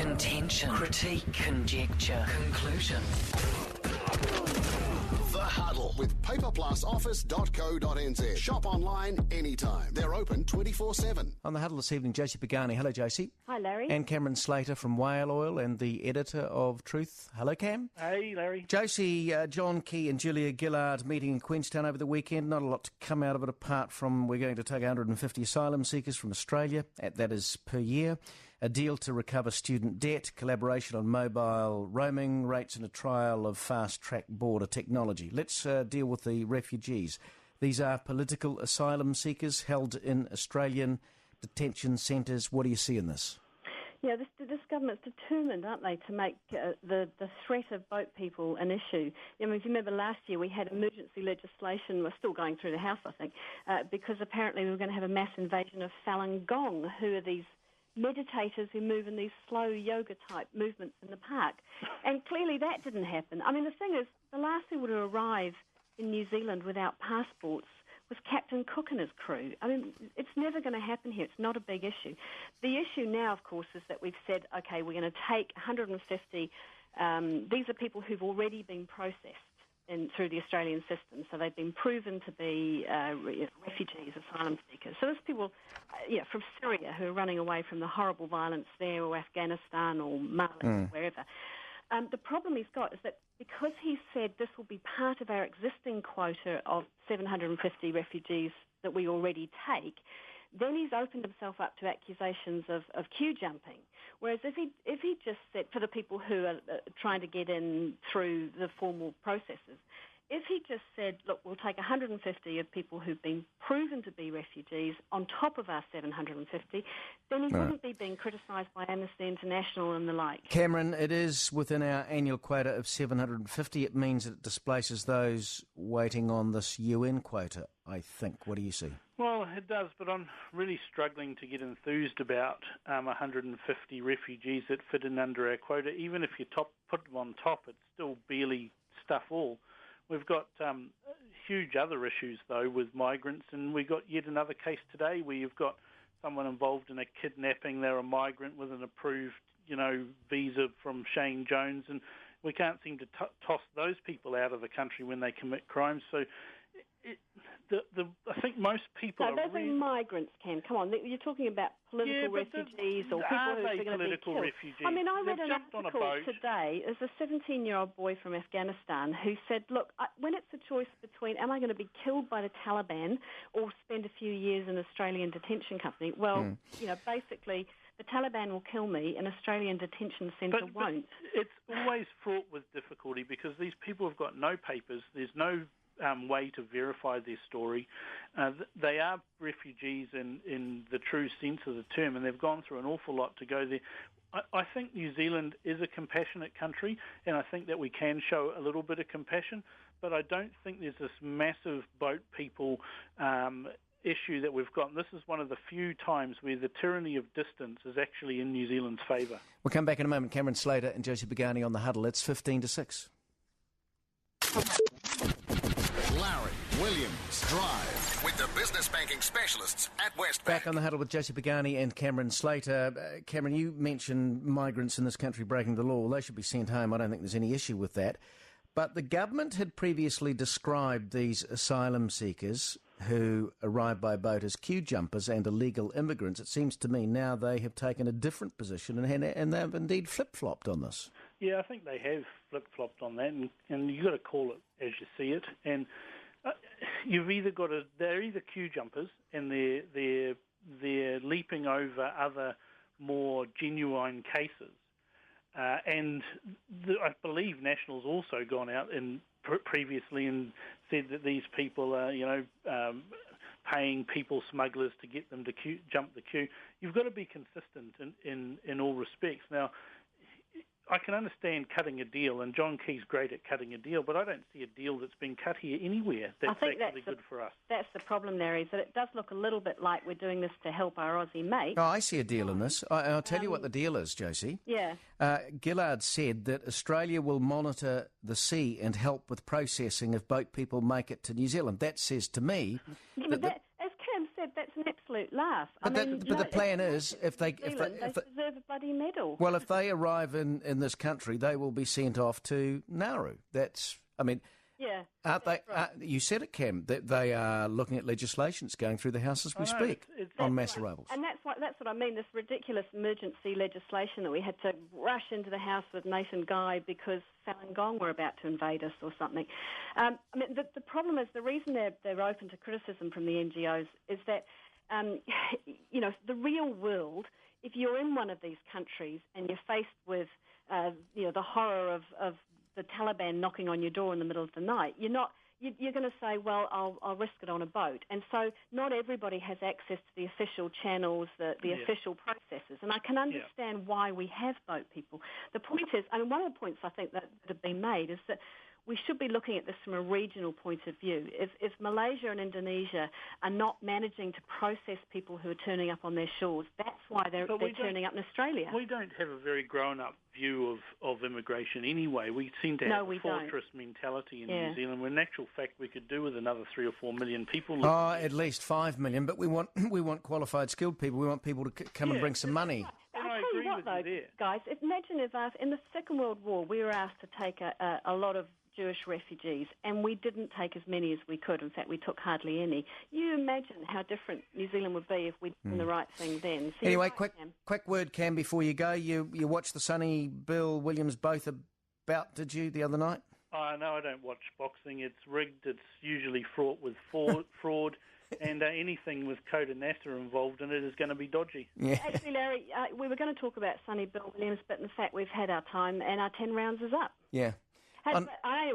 Contention. Critique. Conjecture. Conclusion. The Huddle with paperplusoffice.co.nz. Shop online anytime. They're open 24/7. On the Huddle this evening, Josie Pagani. Hello, Josie. Hi, Larry. And Cameron Slater from Whale Oil and the editor of Truth. Hello, Cam. Hey, Larry. Josie, John Key and Julia Gillard meeting in Queenstown over the weekend. Not a lot to come out of it apart from we're going to take 150 asylum seekers from Australia, that is per year. A deal to recover student debt, collaboration on mobile roaming rates and a trial of fast-track border technology. Let's deal with the refugees. These are political asylum seekers held in Australian detention centres. What do you see in this? Yeah, this government's determined, aren't they, to make the threat of boat people an issue. I mean, if you remember last year we had emergency legislation, we're still going through the House, I think, because apparently we were going to have a mass invasion of Falun Gong, who are these meditators who move in these slow yoga-type movements in the park. And clearly that didn't happen. I mean, the thing is, the last people to arrive in New Zealand without passports was Captain Cook and his crew. I mean, it's never going to happen here. It's not a big issue. The issue now, of course, is that we've said, OK, we're going to take 150. These are people who've already been processed through the Australian system, so they've been proven to be refugees, asylum seekers. So there's people from Syria who are running away from the horrible violence there, or Afghanistan or Mali, or wherever. The problem he's got is that because he said this will be part of our existing quota of 750 refugees that we already take, then he's opened himself up to accusations of queue jumping. Whereas if he just said, for the people who are trying to get in through the formal processes, if he just said, look, we'll take 150 of people who've been proven to be refugees on top of our 750, then he wouldn't be being criticised by Amnesty International and the like. Cameron, it is within our annual quota of 750. It means that it displaces those waiting on this UN quota, I think. What do you see? Well, it does, but I'm really struggling to get enthused about 150 refugees that fit in under our quota. Even if you put them on top, it's still barely stuff all. We've got huge other issues, though, with migrants, and we got yet another case today where you've got someone involved in a kidnapping. They're a migrant with an approved, visa from Shane Jones, and we can't seem to toss those people out of the country when they commit crimes. So I think most people are... No, those are migrants, Ken. Come on, you're talking about political refugees or people who are going to be killed. Refugees? I mean, I read an article today. There's a 17-year-old boy from Afghanistan who said, look, when it's a choice between am I going to be killed by the Taliban or spend a few years in an Australian detention company, well, basically... the Taliban will kill me, an Australian detention centre won't. It's always fraught with difficulty because these people have got no papers. There's no way to verify their story. They are refugees in the true sense of the term, and they've gone through an awful lot to go there. I think New Zealand is a compassionate country, and I think that we can show a little bit of compassion, but I don't think there's this massive boat people issue that we've got. And this is one of the few times where the tyranny of distance is actually in New Zealand's favour. We'll come back in a moment. Cameron Slater and Josie Pagani on the Huddle. It's 5:50. Larry Williams Drive with the business banking specialists at Westbank. Back on the Huddle with Josie Pagani and Cameron Slater. Cameron, you mentioned migrants in this country breaking the law. They should be sent home. I don't think there's any issue with that. But the government had previously described these asylum seekers who arrive by boat as queue jumpers and illegal immigrants. It seems to me now they have taken a different position and they've indeed flip-flopped on this. Yeah, I think they have flip-flopped on that, and you've got to call it as you see it. And you've either got they're either queue jumpers and they're leaping over other more genuine cases. And I believe National's also gone out and previously and said that these people are, paying people smugglers to get them to jump the queue. You've got to be consistent in all respects. Now, I can understand cutting a deal, and John Key's great at cutting a deal, but I don't see a deal that's been cut here anywhere that's actually good for us. That's the problem, Larry, is that it does look a little bit like we're doing this to help our Aussie mates. Oh, I see a deal in this. I'll tell you what the deal is, Josie. Yeah. Gillard said that Australia will monitor the sea and help with processing if boat people make it to New Zealand. That says to me... Yeah, but as Cam said, that's an absolute absolute laugh. But the plan is, if they deserve a bloody medal. Well, if they arrive in this country, they will be sent off to Nauru. Yeah. Aren't they? Right. You said it, Cam, that they are looking at legislation. It's going through the House as we speak on mass arrivals. And that's what I mean, this ridiculous emergency legislation that we had to rush into the House with Nathan Guy because Falun Gong were about to invade us or something. The problem is, the reason they're open to criticism from the NGOs is that, the real world, if you're in one of these countries and you're faced with, the horror of the Taliban knocking on your door in the middle of the night, you're going to say, well, I'll risk it on a boat. And so not everybody has access to the official channels, the official processes. And I can understand why we have boat people. The point is, one of the points I think that have been made is that we should be looking at this from a regional point of view. If Malaysia and Indonesia are not managing to process people who are turning up on their shores, that's why they're turning up in Australia. We don't have a very grown-up view of immigration anyway. We seem to have a fortress mentality in New Zealand, when in actual fact we could do with another 3 or 4 million people. At least 5 million, but we want qualified, skilled people. We want people to come and bring some money. I'll tell you what, though, guys, imagine if in the Second World War we were asked to take a lot of Jewish refugees, and we didn't take as many as we could. In fact, we took hardly any. You imagine how different New Zealand would be if we'd done the right thing then. So anyway, quick word, Cam, before you go. You watched the Sonny Bill Williams both bout, did you, the other night? Oh, no, I don't watch boxing. It's rigged. It's usually fraught with fraud. And anything with Coda Nasta involved in it is going to be dodgy. Yeah. Actually, Larry, we were going to talk about Sonny Bill Williams, but in fact we've had our time and our 10 rounds is up. Yeah. Anyway,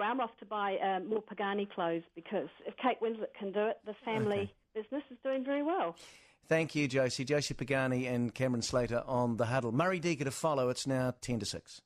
I'm off to buy more Pagani clothes, because if Kate Winslet can do it, the family business is doing very well. Thank you, Josie. Josie Pagani and Cameron Slater on the Huddle. Murray Deaker to follow. It's now 10 to 6.